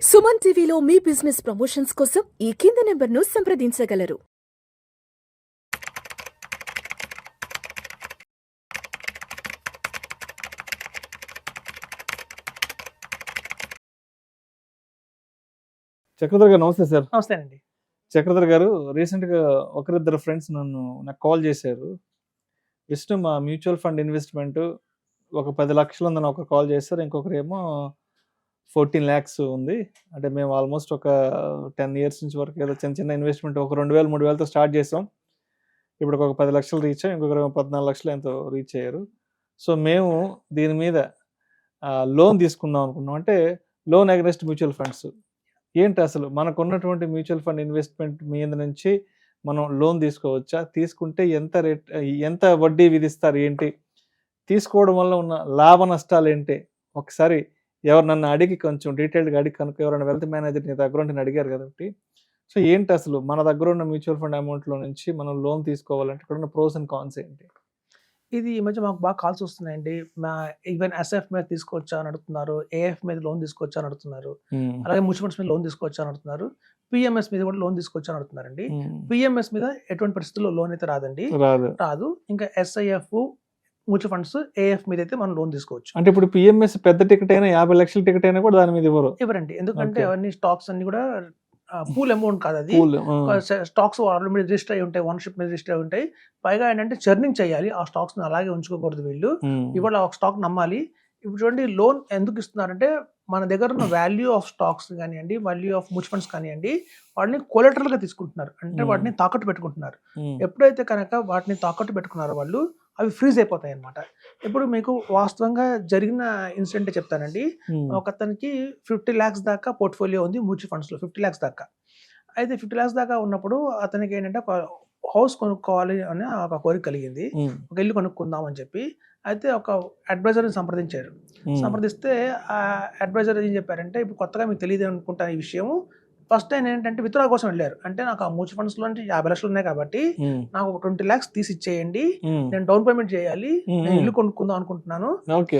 సుమన్ టీవీలో మీ business promotions కోసం ఈ కింది నెంబర్ను సంప్రదించగలరు. చక్రధర్ గారు నమస్తే సార్. నమస్తేనండి. చక్రధర్ గారు రీసెంట్‌గా ఒకరిద్దరు ఫ్రెండ్స్ నాకు కాల్ చేశారు. విష్ణు మా మ్యూచువల్ ఫండ్ ఇన్వెస్ట్‌మెంట్ ఒక 10 లక్షలు ఉందని ఒకరు కాల్ చేశారు. ఇంకొకరేమో 14 లాక్స్ ఉంది. అంటే మేము ఆల్మోస్ట్ ఒక 10 ఇయర్స్ నుంచి వరకు ఏదో చిన్న చిన్న ఇన్వెస్ట్‌మెంట్ ఒక 2000, 3000తో స్టార్ట్ చేసాం. ఇప్పుడు ఒక 10 లక్షలు రీచ్ అయ్యాం. ఇంకొకరేమో 14 లక్షలు ఎంతో రీచ్ అయ్యారు. సో మేము దీని మీద లోన్ తీసుకుందాం అనుకున్నాం. అంటే లోన్ అగైనెస్ట్ మ్యూచువల్ ఫండ్స్. ఏంటి అసలు మనకున్నటువంటి మ్యూచువల్ ఫండ్ ఇన్వెస్ట్మెంట్ మీద నుంచి మనం లోన్ తీసుకోవచ్చా? తీసుకుంటే ఎంత వడ్డీ విధిస్తారు ఏంటి? తీసుకోవడం వల్ల ఉన్న లాభ నష్టాలు ఏంటి? ఒకసారి నన్ను అడిగి కొంచెం డీటెయిల్డ్‌గా అడిగి కనుక ఎవరైనా వెల్త్ మేనేజర్ నీ దగ్గర ఉంటే అడిగారు కాబట్టి. సో ఏంటి అసలు మన దగ్గర ఉన్న మ్యూచువల్ ఫండ్ అమౌంట్‌లో నుంచి మనం లోన్ తీసుకోవాలంటే ఇక్కడ ఉన్న ప్రోస్ అండ్ కాన్స్ ఏంటి? ఇది ఈ మధ్య మాకు బాగా కాల్స్ వస్తున్నాయండి. ఈవెన్ ఎస్ఎఫ్ మీద తీసుకోవచ్చా అని అడుగుతున్నారు. ఏఎఫ్ మీద లోన్ తీసుకోవచ్చా అని అడుగుతున్నారు. అలాగే మ్యూచువల్ ఫండ్స్ మీద లోన్ తీసుకోవచ్చా అని అడుగుతున్నారు. పిఎంఎస్ మీద కూడా లోన్ తీసుకోవచ్చా అని అడుగుతున్నారండి. పిఎంఎస్ మీద ఎటువంటి పరిస్థితుల్లో లోన్ అయితే రాదండి. రాదు. ఇంకా ఎస్ఐఎఫ్, మ్యూచువల్ ఫండ్స్, ఏఎఫ్ మీద అయితే మనం లోన్ తీసుకోవచ్చు. అంటే ఇప్పుడు పిఎంఎస్ పెద్ద టికెట్ అయినా 50 లక్షల టికెట్ అయినా కూడా దాని మీద ఇవ్వరండి. ఎందుకంటే అవన్నీ స్టాక్స్ అన్ని కూడా పూల్ అమౌంట్ కాదు అది. స్టాక్స్ ఆల్రెడీ రిజిస్టర్ అయి ఉంటాయి, ఓనర్షిప్ మీద రిజిస్టర్ అయి ఉంటాయి. పైగా ఏంటంటే చర్నింగ్ చేయాలి. ఆ స్టాక్స్ అలాగే ఉంచుకోకూడదు వీళ్ళు. ఇవాళ ఒక స్టాక్ నమ్మాలి. ఇప్పుడు చూడండి, లోన్ ఎందుకు ఇస్తున్నారంటే మన దగ్గర ఉన్న వాల్యూ ఆఫ్ స్టాక్స్ కానివ్వండి, వాల్యూ ఆఫ్ మ్యూచువల్ ఫండ్స్ కానివ్వండి, వాటిని కొలెటరల్ గా తీసుకుంటున్నారు. అంటే వాటిని తాకట్టు పెట్టుకుంటున్నారు. ఎప్పుడైతే కనుక వాటిని తాకట్టు పెట్టుకున్నారో వాళ్ళు, అవి ఫ్రీజ్ అయిపోతాయి అన్నమాట. ఇప్పుడు మీకు వాస్తవంగా జరిగిన ఇన్సిడెంట్ చెప్తానండి. ఒకతనికి 50 lakhs దాకా పోర్ట్ఫోలియో ఉంది మ్యూచువల్ ఫండ్స్ లో. 50 lakhs దాకా. అయితే 50 lakhs దాకా ఉన్నప్పుడు అతనికి ఏంటంటే ఒక హౌస్ కొనుక్కోవాలి అని ఒక కోరిక కలిగింది. ఒక ఇల్లు కొనుక్కుందాం అని చెప్పి. అయితే ఒక అడ్వైజర్ని సంప్రదించారు. సంప్రదిస్తే ఆ అడ్వైజర్ ఏం చెప్పారంటే, ఇప్పుడు కొత్తగా మీకు తెలియదు అనుకుంటాను ఈ విషయము. ఫస్ట్ ఆయన ఏంటంటే విత్డ్రా కోసం వెళ్ళారు. అంటే నాకు ఆ మ్యూచువల్ ఫండ్స్ లో 50 లక్షలు ఉన్నాయి కాబట్టి నాకు ఒక 20 lakhs తీసి ఇచ్చేయండి, నేను డౌన్ పేమెంట్ చేయాలి, నేను ఇల్లు కొనుక్కుందాం అనుకుంటున్నాను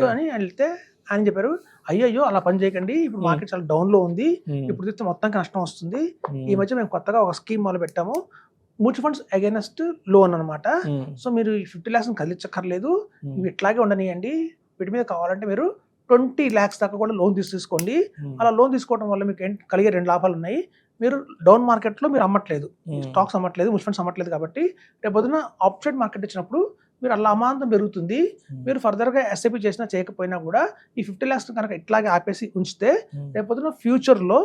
సో అని వెళ్తే ఆయన చెప్పారు, అయ్యో అలా పని చేయకండి, ఇప్పుడు మార్కెట్ చాలా డౌన్ లో ఉంది, ఇప్పుడు తీస్తే మొత్తానికి నష్టం వస్తుంది. ఈ మధ్య మేము కొత్తగా ఒక స్కీమ్ మొదలు పెట్టాము, మ్యూచువల్ ఫండ్స్ అగైనెస్ట్ లోన్ అనమాట. సో మీరు 50 lakhs కదిలించక్కర్లేదు, ఇవి ఇట్లాగే ఉండనియండి, వీటి మీద కావాలంటే మీరు 20 lakhs దాకా కూడా లోన్ తీసుకోండి. అలా లోన్ తీసుకోవడం వల్ల మీకు కలిగే 2 లాభాలు ఉన్నాయి. మీరు డౌన్ మార్కెట్లో మీరు అమ్మట్లేదు, స్టాక్స్ అమ్మట్లేదు, మ్యూచువల్ ఫండ్స్ అమ్మట్లేదు కాబట్టి రేపు పొద్దున అప్సైడ్ మార్కెట్ వచ్చినప్పుడు మీరు అలా అమాంతం పెరుగుతుంది. మీరు ఫర్దర్గా ఎస్ఐపి చేసినా చేయకపోయినా కూడా ఈ 50 lakhs కనుక ఇట్లాగే ఆపేసి ఉంచితే రేపు పొద్దున ఫ్యూచర్లో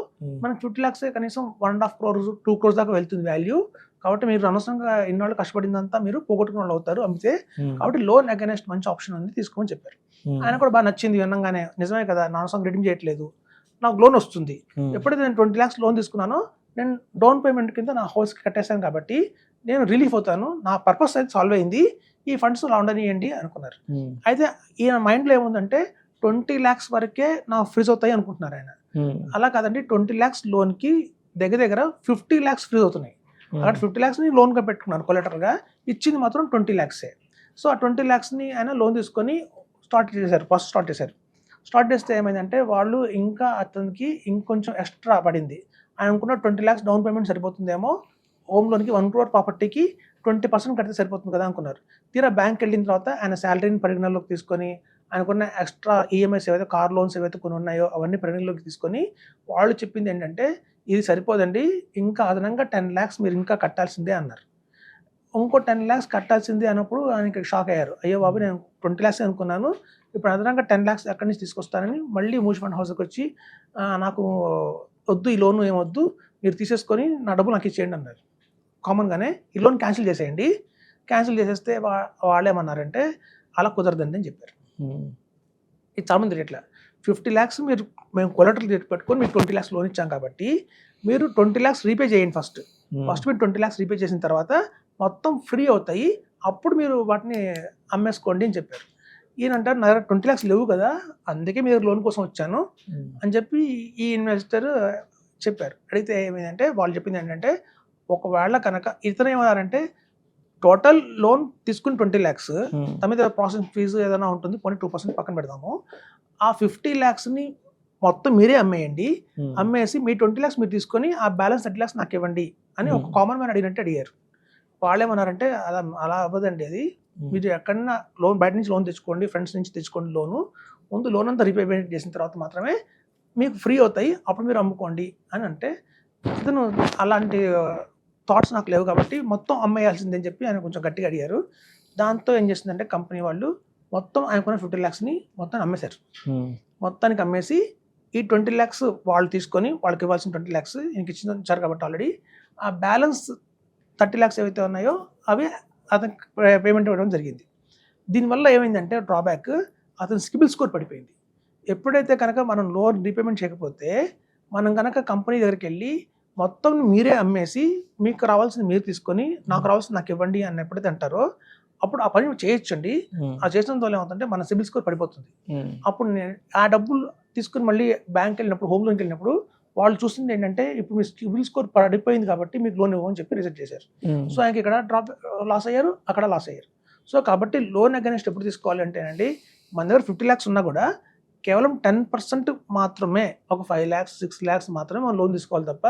మనకి 50 lakhs కనీసం 1.5 crores 2 crores దాకా వెళ్తుంది వాల్యూ. కాబట్టి మీరు అనవసరంగా ఇన్నాళ్ళు కష్టపడిందంతా మీరు పోగొట్టుకున్న వాళ్ళు అవుతారు అమ్మితే. కాబట్టి లోన్ అగైనెస్ట్ మంచి ఆప్షన్ ఉంది, తీసుకోమని చెప్పారు. ఆయన కూడా బాగా నచ్చింది వినంగానే. నిజమే కదా, నా అనవసరం రిడీమ్ చేయట్లేదు, నాకు లోన్ వస్తుంది. ఎప్పుడైతే నేను 20 lakhs లోన్ తీసుకున్నానో నేను డౌన్ పేమెంట్ కింద నా హౌస్కి కట్టేశాను కాబట్టి నేను రిలీఫ్ అవుతాను, నా పర్పస్ అయితే సాల్వ్ అయింది, ఈ ఫండ్స్ అలా ఉండనియండి అనుకున్నారు. అయితే ఈయన మైండ్లో ఏముందంటే 20 lakhs వరకే నా ఫ్రీజ్ అవుతాయి అనుకుంటున్నారు ఆయన. అలా కాదండి, 20 lakhs లోన్కి దగ్గర 50 lakhs ఫ్రీజ్ అవుతున్నాయి. అక్కడ 50 lakhs ని లోన్గా పెట్టుకున్నాను కొలెటర్గా, ఇచ్చింది మాత్రం 20 lakhs. సో ఆ 20 lakhs ని ఆయన లోన్ తీసుకొని స్టార్ట్ చేశారు. స్టార్ట్ చేస్తే ఏమైందంటే వాళ్ళు ఇంకా అతనికి ఇంకొంచెం ఎక్స్ట్రా పడింది. ఆయన అనుకున్న 20 lakhs డౌన్ పేమెంట్ సరిపోతుందేమో, హోమ్ లోన్కి 1 crore ప్రాపర్టీకి 20% కడితే సరిపోతుంది కదా అనుకున్నారు. తీరా బ్యాంక్ వెళ్ళిన తర్వాత ఆయన శాలరీని పరిగణనలోకి తీసుకొని, ఆయనకున్న ఎక్స్ట్రా ఈఎంఐస్ ఏవైతే కార్ లోన్స్ ఏవైతే కొన్ని ఉన్నాయో అవన్నీ పరిగణలోకి తీసుకొని వాళ్ళు చెప్పింది ఏంటంటే, ఇది సరిపోదండి, ఇంకా అదనంగా 10 lakhs మీరు ఇంకా కట్టాల్సిందే అన్నారు. ఇంకో 10 lakhs కట్టాల్సిందే అన్నప్పుడు ఆయనకి షాక్ అయ్యారు. అయ్యో బాబు, నేను 20 lakhs అనుకున్నాను, ఇప్పుడు అదనంగా 10 lakhs ఎక్కడి నుంచి తీసుకొస్తానని మళ్ళీ మ్యూచువల్ ఫండ్ హౌస్కి వచ్చి, నాకు వద్దు, ఈ లోన్ ఏమొద్దు, మీరు తీసేసుకొని నా డబ్బులు నాకు ఇచ్చేయండి అన్నారు. కామన్గానే ఈ లోన్ క్యాన్సిల్ చేసేయండి. క్యాన్సిల్ చేసేస్తే వాళ్ళు ఏమన్నారంటే, అలా కుదరదండి అని చెప్పారు. ఇది చాలా మంది ఇట్లా 50 lakhs మేము కొలెటరల్ పెట్టుకొని మీకు 20 lakhs లోన్ ఇచ్చాం కాబట్టి మీరు 20 lakhs రీపే చేయండి. ఫస్ట్ మీరు 20 lakhs రీపే చేసిన తర్వాత మొత్తం ఫ్రీ అవుతాయి, అప్పుడు మీరు వాటిని అమ్మేసుకోండి అని చెప్పారు. ఈయన అంటారు, నా దగ్గర 20 lakhs లేవు కదా, అందుకే మీరు లోన్ కోసం వచ్చాను అని చెప్పి ఈ ఇన్వెస్టర్ చెప్పారు. అడిగితే ఏమైందంటే వాళ్ళు చెప్పింది ఏంటంటే, ఒకవేళ కనుక ఇతను ఏమన్నారంటే, టోటల్ లోన్ తీసుకుని 20 lakhs, దాని మీద ప్రాసెసింగ్ ఫీజు ఏదైనా ఉంటుంది, పోనీ 2% పక్కన పెడదాము, ఆ 50 lakhs మొత్తం మీరే అమ్మేయండి, ఉమ్, అమ్మేసి మీ 20 lakhs మీరు తీసుకొని ఆ బ్యాలెన్స్ 30 lakhs నాకు ఇవ్వండి అని ఒక కామన్ మ్యాన్ అడిగినట్టు అడిగారు. వాళ్ళేమన్నారంటే అలా అలా అవ్వదండి, అది మీరు ఎక్కడన్నా లోన్ బయట నుంచి లోన్ తెచ్చుకోండి, ఫ్రెండ్స్ నుంచి తెచ్చుకోండి లోను, ముందు లోన్ అంతా రీపేమెంట్ చేసిన తర్వాత మాత్రమే మీకు ఫ్రీ అవుతాయి, అప్పుడు మీరు అమ్ముకోండి అని అంటే, ఇతను అలాంటి థాట్స్ నాకు లేవు కాబట్టి మొత్తం అమ్మేయాల్సిందని చెప్పి ఆయన కొంచెం గట్టిగా అడిగారు. దాంతో ఏం చేసిందంటే కంపెనీ వాళ్ళు మొత్తం ఆయనకున్న 50 lakhsని మొత్తం అమ్మేశారు. మొత్తానికి అమ్మేసి ఈ 20 lakhs వాళ్ళు తీసుకొని వాళ్ళకి ఇవ్వాల్సిన 20 lakhs ఇంక ఇచ్చారు కాబట్టి ఆల్రెడీ ఆ బ్యాలెన్స్ 30 lakhs ఏవైతే ఉన్నాయో అవి అతనికి పేమెంట్ ఇవ్వడం జరిగింది. దీనివల్ల ఏమైందంటే డ్రాబ్యాక్, అతని సిబిల్ స్కోర్ పడిపోయింది. ఎప్పుడైతే కనుక మనం లోన్ రీపేమెంట్ చేయకపోతే మనం కనుక కంపెనీ దగ్గరికి వెళ్ళి మొత్తం మీరే అమ్మేసి మీకు రావాల్సింది మీరు తీసుకొని నాకు రావాల్సింది నాకు ఇవ్వండి అని ఎప్పుడైతే అంటారో అప్పుడు ఆ పని చేయొచ్చండి. ఆ చేసిన వల్ల ఏమవుతుందంటే మన సిబిల్ స్కోర్ పడిపోతుంది. అప్పుడు నేను ఆ డబ్బులు తీసుకుని మళ్ళీ బ్యాంక్ వెళ్ళినప్పుడు, హోమ్ లోన్కి వెళ్ళినప్పుడు వాళ్ళు చూసింది ఏంటంటే ఇప్పుడు మీ సిబిల్ స్కోర్ పడిపోయింది కాబట్టి మీకు లోన్ ఇవ్వమని చెప్పి రిజెక్ట్ చేశారు. సో ఆయనకి ఇక్కడ లాస్ అయ్యారు, అక్కడ లాస్ అయ్యారు. సో కాబట్టి లోన్ అగైనెస్ట్ ఎప్పుడు తీసుకోవాలి అంటేనండి, మన దగ్గర 50 lakhs ఉన్నా కూడా కేవలం 10% మాత్రమే, ఒక 5 lakhs 6 lakhs మాత్రమే మనం లోన్ తీసుకోవాలి తప్ప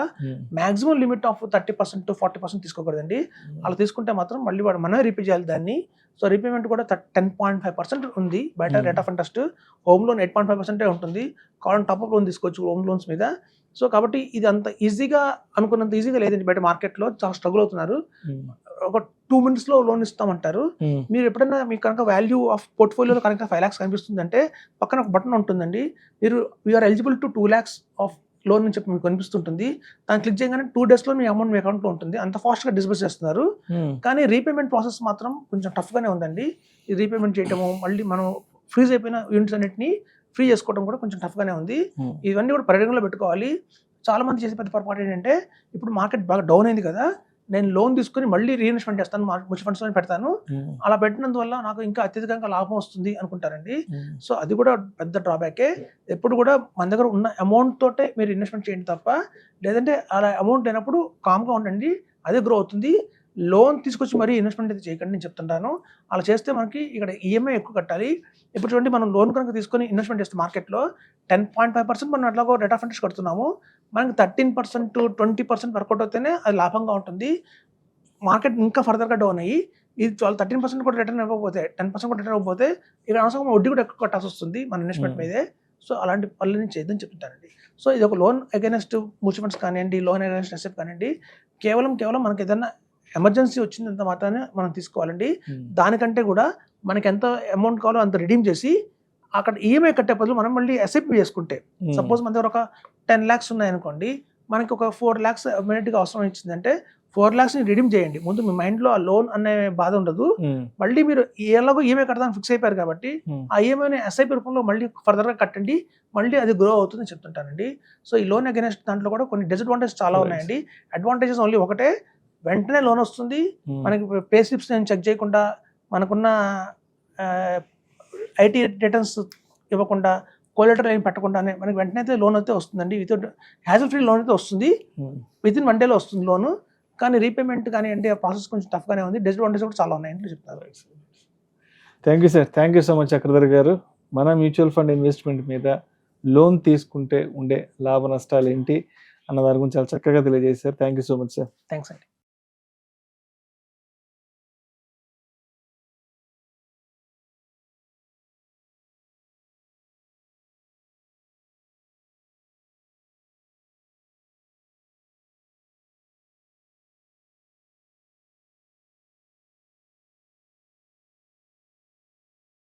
మాక్సిమం లిమిట్ ఆఫ్ 30% to 40% తీసుకోకూడదండి. అలా తీసుకుంటే మాత్రం మళ్ళీ వాడు మనమే రీపే చేయాలి దాన్ని. సో రీపేమెంట్ కూడా 10.5% ఉంది బయట rate of interest. Home loan 8.5% ఉంటుంది. కావాలంటే టాప్అప్ లోన్ తీసుకోవచ్చు హోమ్ లోన్స్ మీద. సో కాబట్టి ఇది అంత ఈజీగా అనుకున్నంత ఈజీగా లేదండి. బయట మార్కెట్లో చాలా స్ట్రగుల్ అవుతున్నారు. ఒక 2 minutes లోన్ ఇస్తామంటారు. మీరు ఎప్పుడైనా మీకు కనుక వాల్యూ ఆఫ్ పోర్ట్ఫోలియోలో కనుక 5 lakhs కనిపిస్తుందంటే పక్కన ఒక బటన్ ఉంటుందండి, మీరు you are eligible to 2 lakhs of loan అని చెప్పి మీకు కనిపిస్తుంటుంది. దాన్ని క్లిక్ చేయగానే 2 daysలో మీ అమౌంట్ మీ అకౌంట్లో ఉంటుంది. అంత ఫాస్ట్గా డిస్బర్స్ చేస్తున్నారు. కానీ రీపేమెంట్ ప్రాసెస్ మాత్రం కొంచెం టఫ్గానే ఉందండి. ఈ రీపేమెంట్ చేయటము, మళ్ళీ మనం ఫ్రీజ్ అయిపోయిన యూనిట్స్ అన్నింటినీ ఫ్రీ చేసుకోవడం కూడా కొంచెం టఫ్గానే ఉంది. ఇవన్నీ కూడా పరిగణలో పెట్టుకోవాలి. చాలా మంది చేసే పెద్ద పొరపాటు ఏంటంటే, ఇప్పుడు మార్కెట్ బాగా డౌన్ అయింది కదా, నేను లోన్ తీసుకుని మళ్ళీ రీఇన్వెస్ట్మెంట్ చేస్తాను, మ్యూచువల్ ఫండ్స్లో పెడతాను, అలా పెట్టినందువల్ల నాకు ఇంకా అత్యధికంగా లాభం వస్తుంది అనుకుంటారండి. సో అది కూడా పెద్ద డ్రాబ్యాకే. ఎప్పుడు కూడా మన దగ్గర ఉన్న అమౌంట్ తోటే మీరు ఇన్వెస్ట్మెంట్ చేయండి తప్ప, లేదంటే అలా అమౌంట్ లేనప్పుడు కామ్గా ఉండండి, అదే గ్రో అవుతుంది. లోన్ తీసుకొచ్చి మరీ ఇన్వెస్ట్మెంట్ అయితే చేయకండి నేను చెప్తుంటాను. అలా చేస్తే మనకి ఇక్కడ ఈఎంఐ ఎక్కువ కట్టాలి. ఇప్పుడు చూడండి, మనం లోన్ కనుక తీసుకొని ఇన్వెస్ట్మెంట్ చేస్తే మార్కెట్లో 10.5% మనం అట్లాగో రేట్ ఆఫ్ ఇంట్రెస్ట్ కడుతున్నాము. మనకి 13% 20% వర్కౌట్ అవుతేనే అది లాభంగా ఉంటుంది. మార్కెట్ ఇంకా ఫర్దర్గా డౌన్ అయ్యి ఇది 13% కూడా రిటర్న్ ఇవ్వకపోతే, 10% కూడా రిటర్న్ ఇవ్వకపోతే ఇక్కడ అవసరం వడ్డీ కూడా ఎక్కువ కట్టాల్సి వస్తుంది మన ఇన్వెస్ట్మెంట్ మీదే. సో అలాంటి పనులని చేయొద్దని చెప్తానండి. సో ఇది ఒక లోన్ అగైనెస్ట్ మ్యూచువల్ ఫండ్స్ కానివ్వండి, లోన్ అగైనెస్ట్ ఎస్ఎఫ్ కానివ్వండి, కేవలం మనకి ఏదైనా ఎమర్జెన్సీ వచ్చిందంత మాత్రాన్ని మనం తీసుకోవాలండి. దానికంటే కూడా మనకి ఎంత అమౌంట్ కావాలో అంత రిడీమ్ చేసి అక్కడ ఈఎంఐ కట్టే బదులు మనం మళ్ళీ ఎస్ఐపి చేసుకుంటే, సపోజ్ మన దగ్గర ఒక 10 lakhs ఉన్నాయనుకోండి, మనకి ఒక 4 lakhs ఇమీడియట్గా అవసరం ఇచ్చిందంటే 4 lakhsని రిడీమ్ చేయండి. ముందు మీ మైండ్లో ఆ లోన్ అనే బాధ ఉండదు. మళ్ళీ మీరు ఎలాగో ఈఎంఐ కట్టడానికి ఫిక్స్ అయిపోయారు కాబట్టి ఆ ఈఎంఐని ఎస్ఐపి రూపంలో మళ్ళీ ఫర్దర్గా కట్టండి, మళ్ళీ అది గ్రో అవుతుందని చెప్తుంటానండి. సో ఈ లోన్ అగైనెస్ట్ దాంట్లో కూడా కొన్ని డిసడ్వాంటేజెస్ చాలా ఉన్నాయండి. అడ్వాంటేజెస్ ఓన్లీ ఒకటే, వెంటనే లోన్ వస్తుంది. మనకి పే స్లిప్స్ నేను చెక్ చేయకుండా, మనకున్న ఐటీ రిటర్న్స్ ఇవ్వకుండా, కోలెటరల్ ఏం పెట్టకుండానే మనకి వెంటనే అయితే లోన్ అయితే వస్తుందండి. వితౌట్ హ్యాజల్ ఫ్రీ లోన్ అయితే వస్తుంది, వితిన్ 1 day వస్తుంది లోను. కానీ రీపేమెంట్ కానీ అంటే ఆ ప్రాసెస్ కొంచెం టఫ్గానే ఉంది. డిసడ్వాంటేజ్ కూడా చాలా ఉన్నాయండి చెప్తారు. Thank you sir, thank you so much Chakradhar గారు. మన మ్యూచువల్ ఫండ్ ఇన్వెస్ట్మెంట్ మీద లోన్ తీసుకుంటే ఉండే లాభ నష్టాలు ఏంటి అన్న దాని గురించి చాలా చక్కగా తెలియజేశారు. Thank you so much sir. Thanks అండి.